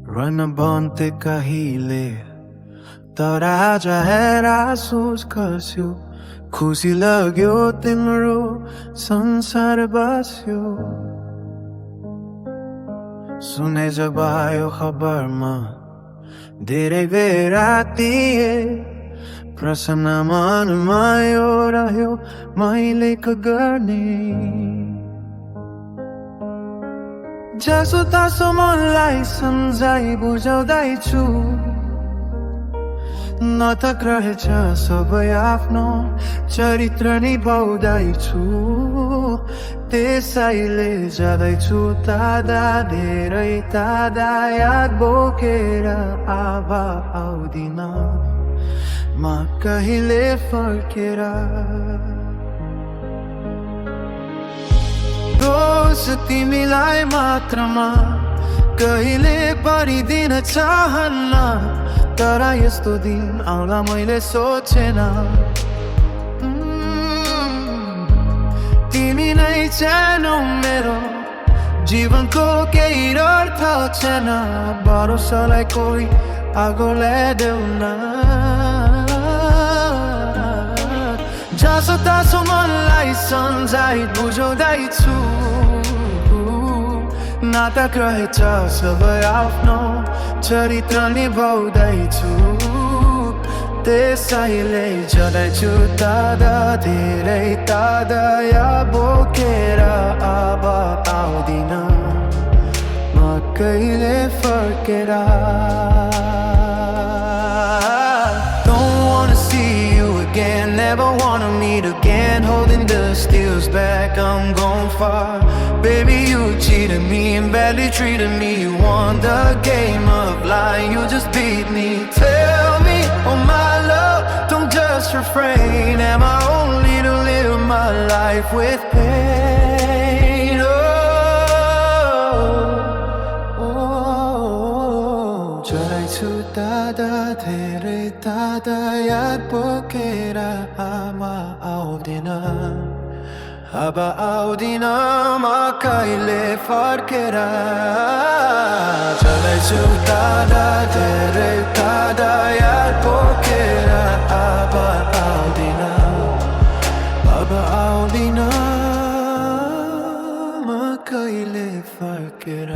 Run bonte kahile Tara jahera soch khasyo खुसी लाग्यो तिम्रो संसार बस्यो सुने जब आयो खबरमा धेरै बेर रातिए प्रसन्न मनमा यो रह्यो मैले के गर्ने जसो तसो मनलाई सम्झाइ बुझाउँदैछु नाटक रहेछ सबै आफ्नो चरित्र निभाउँदैछु त्यसैले जाँदैछु तादा धेरै तादा याद बोकेर अब आउँदिन म कहिले फर्केर दोष तिमीलाई मात्रमा कहिले परिदिन चाहन्न तर यस्तो दिन आउला मैले सोचेन तिमी नै सानो मेरो जीवनको केही अर्थ छैन भरोसालाई कोही आगोले देउन जसो तसो मनलाई सम्झाइ बुझाउँदैछु नाटक रहेछ सबै आफ्नो चरित्र निभाउँदैछु त्यसैले जाँदैछु तादा धेरै तादा याद बोकेर अब आउँदिन म कहिले फर्केर Don't wanna see you again, never wanna meet again. Holding the steals back, I'm gone far. Baby, you cheated me and badly treated me. You won the game of lying, you just beat me. Tell me, oh my love, don't just refrain. Am I only to live my life with pain? जाँदैछु S धेरै S याद बोकेर आमा आउँदिन अब आउँदिन म कहिले फर्केर जाँदैछु तादा धेरै तादा याद बोकेर अब आउँदिन म कहिले फर्केर